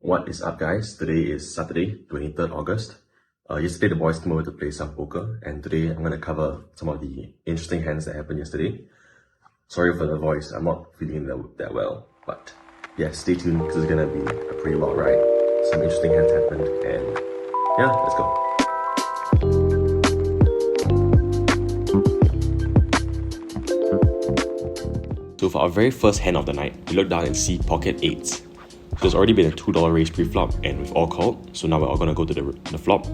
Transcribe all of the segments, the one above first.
What is up, guys? Today is Saturday, 23rd August. Yesterday the boys came over to play some poker, and today I'm going to cover some of the interesting hands that happened yesterday. Sorry for the voice, I'm not feeling that well, but yeah, stay tuned because it's going to be a pretty wild ride. Some interesting hands happened, and yeah, let's go. So for our very first hand of the night, we look down and see pocket 8s. So there's already been a $2 raise pre-flop and we've all called, so now we're all going to go to the flop,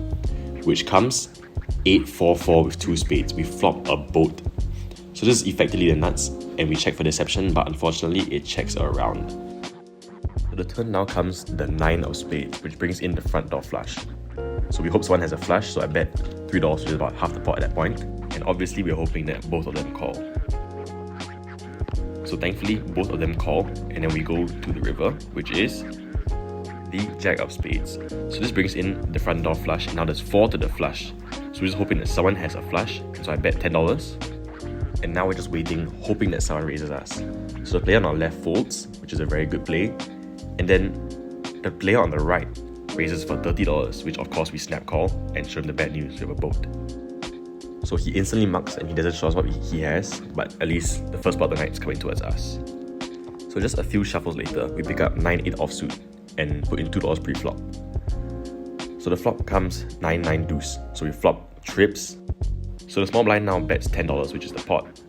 which comes 8-4-4 with 2 spades. We flop a boat. So this is effectively the nuts, and we check for deception, but unfortunately it checks around. So the turn now comes the 9 of spades, which brings in the front door flush. So we hope someone has a flush, so I bet $3, which is about half the pot at that point, and obviously we're hoping that both of them call. So thankfully, both of them call, and then we go to the river, which is the Jack of Spades. So this brings in the front door flush, and now there's 4 to the flush. So we're just hoping that someone has a flush, so I bet $10. And now we're just waiting, hoping that someone raises us. So the player on our left folds, which is a very good play, and then the player on the right raises for $30, which of course we snap call and show him the bad news, we have a boat. So he instantly mucks and he doesn't show us what he has, but at least the first part of the night is coming towards us. So just a few shuffles later, we pick up 9-8 offsuit and put in $2 pre-flop. So the flop comes 9-9 deuce, so we flop trips. So the small blind now bets $10, which is the pot,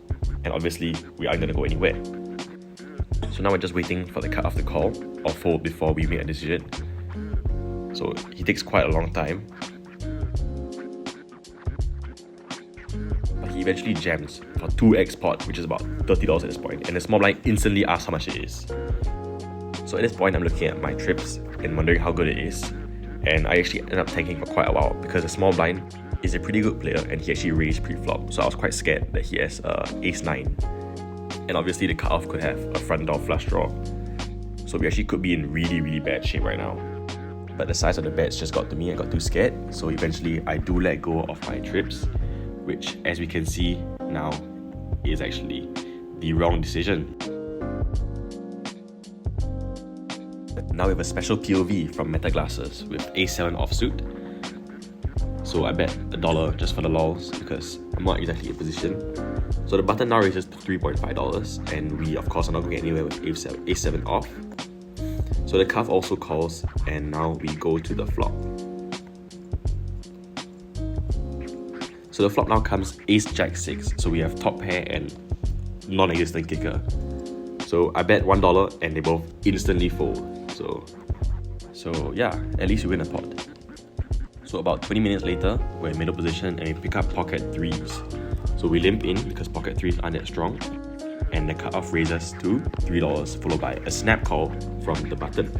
and obviously we aren't going to go anywhere. So now we're just waiting for the cut off the call or fold before we make a decision. So he takes quite a long time. He eventually jams for 2x pot, which is about $30 at this point, and the small blind instantly asks how much it is. So at this point, I'm looking at my trips and wondering how good it is, and I actually ended up tanking for quite a while because the small blind is a pretty good player and he actually raised pre-flop, so I was quite scared that he has ace-9, and obviously the cutoff could have a front door flush draw, so we actually could be in really bad shape right now. But the size of the bets just got to me. I got too scared, so eventually I do let go of my trips, which, as we can see now, is actually the wrong decision. Now we have a special POV from Meta Glasses with A7 offsuit. So I bet $1 just for the lols because I'm not exactly in position. So the button now raises to $3.5, and we of course are not going anywhere with A7 off. So the cuff also calls, and now we go to the flop. So the flop now comes Ace-Jack-6, so we have top pair and non-existent kicker. So I bet $1 and they both instantly fold. So yeah, at least we win a pot. So about 20 minutes later, we're in middle position and we pick up pocket 3s. So we limp in because pocket 3s aren't that strong, and the cutoff raises to $3, followed by a snap call from the button.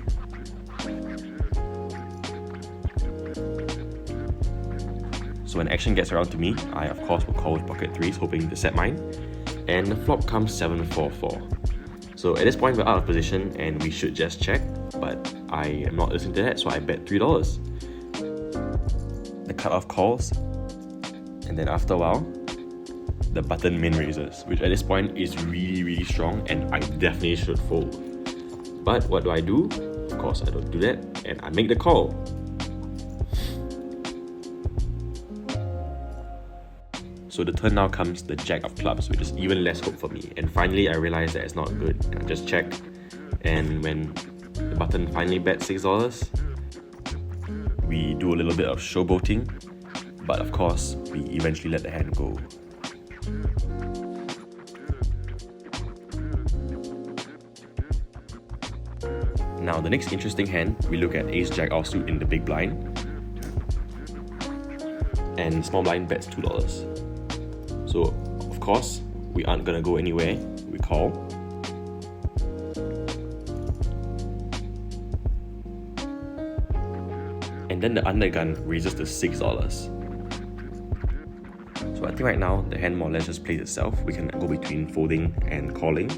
So when action gets around to me, I of course will call with pocket 3s, hoping to set mine, and the flop comes 7-4-4. So at this point we're out of position and we should just check, but I am not listening to that, so I bet $3. The cutoff calls, and then after a while, the button min raises, which at this point is really strong and I definitely should fold. But what do? Of course I don't do that, and I make the call. So the turn now comes the Jack of Clubs, which is even less hope for me. And finally I realize that it's not good. I just check, and when the button finally bets $6, we do a little bit of showboating, but of course we eventually let the hand go. Now the next interesting hand, we look at Ace-Jack offsuit in the big blind, and small blind bets $2. So, of course, we aren't gonna go anywhere. We call. And then the undergun raises to $6. So I think right now, the hand more or less just plays itself. We can go between folding and calling.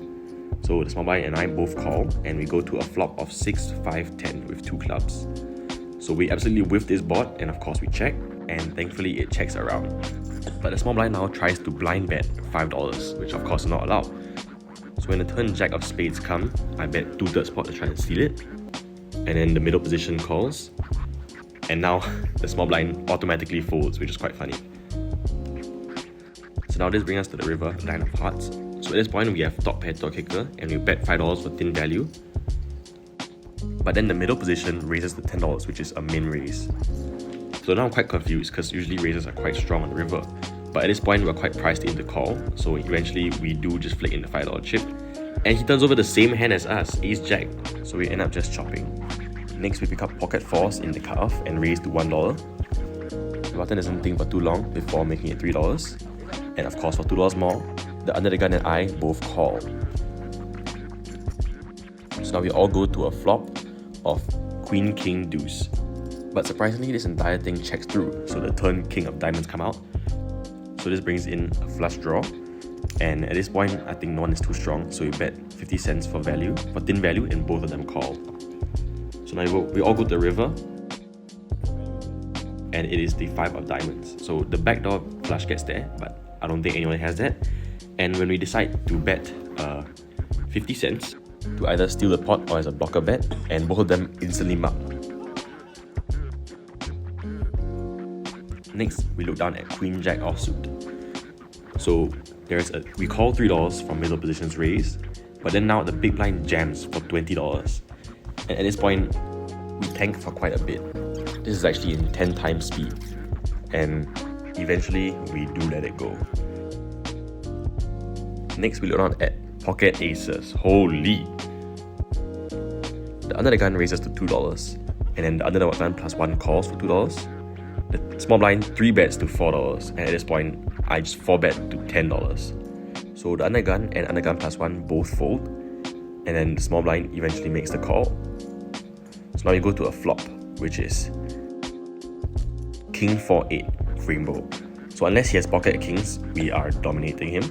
So the small blind and I both call, and we go to a flop of 6-5-10 with 2 clubs. So we absolutely whiff this board, and of course we check, and thankfully it checks around. But the small blind now tries to blind bet $5, which of course is not allowed. So when the turn Jack of Spades come, I bet 2/3 pot to try and steal it. and then the middle position calls, and now the small blind automatically folds, which is quite funny. So now this brings us to the river, 9 of hearts. So at this point we have top pair to kicker, and we bet $5 for thin value. But then the middle position raises to $10, which is a min raise. So now I'm quite confused because usually raises are quite strong on the river. But at this point we're quite priced in to call, so eventually we do just flick in the $5 chip. And he turns over the same hand as us, Ace Jack, so we end up just chopping. Next we pick up pocket fours in the cutoff and raise to $1. The button doesn't think for too long before making it $3. And of course for $2 more, the under the gun and I both call. So now we all go to a flop of Queen King Deuce. But surprisingly this entire thing checks through, so the turn King of Diamonds come out. So this brings in a flush draw, and at this point I think no one is too strong, so we bet 50 cents for thin value, and both of them call. So now we all go to the river, and it is the 5 of diamonds. So the backdoor flush gets there, but I don't think anyone has that. And when we decide to bet 50 cents to either steal the pot or as a blocker bet, and both of them instantly mark. Next, we look down at Queen Jack offsuit. So we call $3 from middle positions raised, but then now the big blind jams for $20. And at this point, we tank for quite a bit. This is actually in 10 times speed, and eventually we do let it go. Next, we look down at pocket aces. Holy! The under the gun raises to $2, and then the under the gun plus 1 calls for $2. The small blind 3 bets to $4, and at this point I just 4 bet to $10. So the under gun and under gun plus 1 both fold, and then the small blind eventually makes the call. So now we go to a flop, which is King 4-8 rainbow. So unless he has pocket kings, we are dominating him.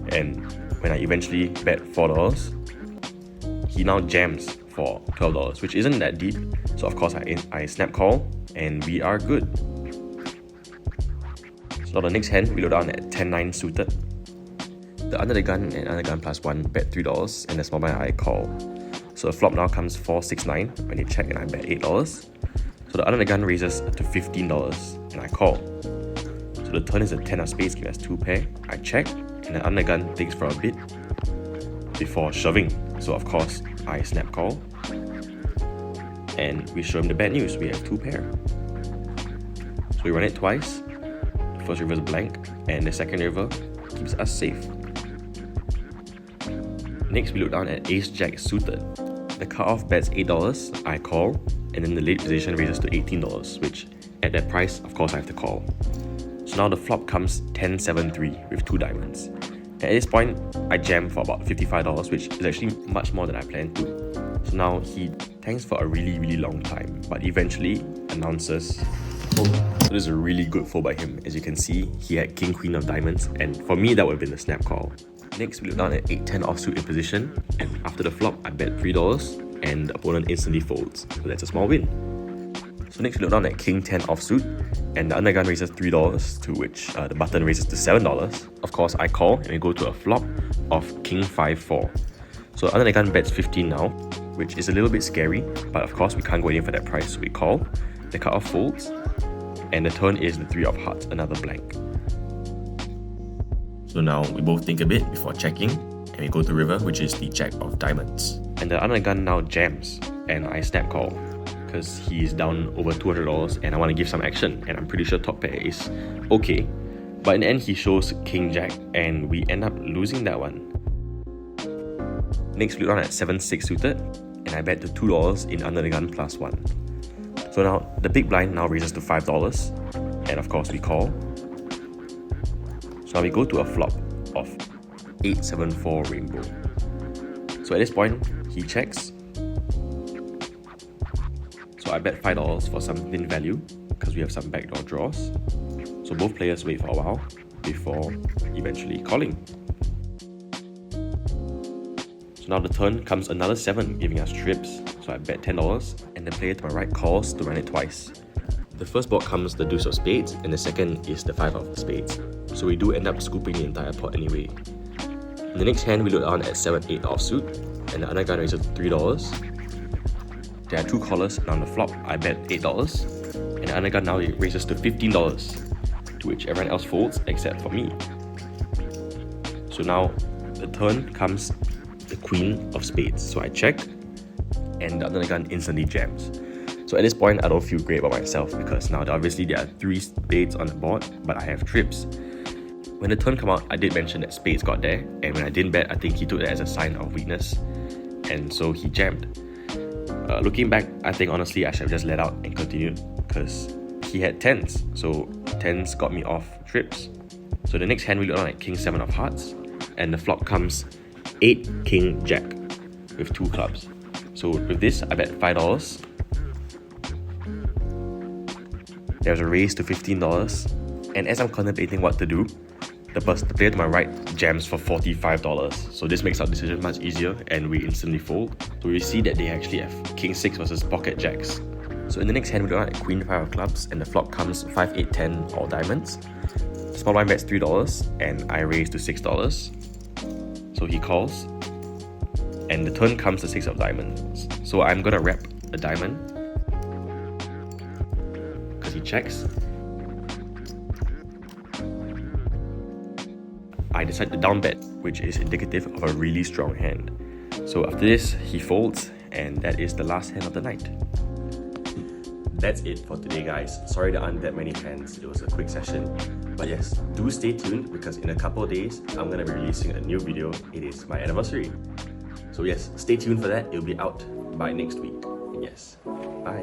And when I eventually bet $4, he now jams for $12, which isn't that deep. So of course I snap call, and we are good. So now the next hand, we look down at 10-9 suited. The under the gun and under gun plus 1 bet $3, and the small blind I call. So the flop now comes 4-6-9 when they check, and I bet $8. So the under the gun raises to $15, and I call. So the turn is a 10 of spades, giving us 2 pair. I check, and the under gun thinks for a bit before shoving. So of course I snap call, and we show him the bad news. We have 2 pair. So we run it twice. The first river is blank, and the second river keeps us safe. Next we look down at Ace Jack suited. The cutoff bets $8, I call, and then the late position raises to $18, which at that price of course I have to call. So now the flop comes 10-7-3 with 2 diamonds. And at this point, I jam for about $55, which is actually much more than I planned to. So now he tanks for a really, really long time, but eventually announces fold. So this is a really good fold by him. As you can see, he had King Queen of diamonds, and for me that would have been the snap call. Next, we look down at 8-10 offsuit in position, and after the flop, I bet $3, and the opponent instantly folds. So that's a small win. So next we look down at King 10 offsuit, and the under gun raises $3, to which the button raises to $7. Of course I call, and we go to a flop of King 5-4. So under the gun bets 15 now, which is a little bit scary, but of course we can't go in for that price, so we call. The cutoff folds, and the turn is the 3 of hearts, another blank. So now we both think a bit before checking, and we go to river, which is the Jack of diamonds. And the under the gun now jams, and I snap call, because he is down over $200 and I want to give some action, and I'm pretty sure top pair is okay. But in the end he shows King Jack, and we end up losing that one. Next we look down at 7-6 suited, and I bet to $2 in under the gun plus 1. So now the big blind now raises to $5, and of course we call. So now we go to a flop of 8-7-4 rainbow. So at this point he checks. So I bet $5 for some thin value, because we have some backdoor draws. So both players wait for a while before eventually calling. So now the turn comes another 7, giving us trips. So I bet $10, and the player to my right calls to run it twice. The first board comes the deuce of spades, and the second is the 5 of spades. So we do end up scooping the entire pot anyway. In the next hand, we load on at 7-8 offsuit, and the undergun raises to $3. There are 2 callers, and on the flop, I bet $8, and the undergun now raises to $15, to which everyone else folds except for me. So now, the turn comes the queen of spades. So I check, and the undergun instantly jams. So at this point, I don't feel great about myself because now obviously there are 3 spades on the board, but I have trips. When the turn came out, I did mention that spades got there, and when I didn't bet, I think he took that as a sign of weakness, and so he jammed. Looking back, I think honestly I should have just let out and continued because he had 10s, so 10s got me off trips. So the next hand we look on at King 7 of hearts, and the flop comes 8 King Jack with 2 clubs. So with this, I bet $5. There's a raise to $15, and as I'm contemplating what to do, the player to my right jams for $45. So this makes our decision much easier, and we instantly fold. So we see that they actually have King 6 versus Pocket Jacks. So in the next hand, we look at Queen 5 of clubs, and the flop comes 5, 8, 10 all diamonds. Small blind bets $3, and I raise to $6. So he calls, and the turn comes the 6 of diamonds. So I'm gonna wrap a diamond because he checks. I decide to down bet, which is indicative of a really strong hand. So after this, he folds, and that is the last hand of the night. That's it for today, guys. Sorry there aren't that many hands, it was a quick session. But yes, do stay tuned because in a couple of days, I'm going to be releasing a new video. It is my anniversary. So yes, stay tuned for that, it'll be out by next week. And yes, bye.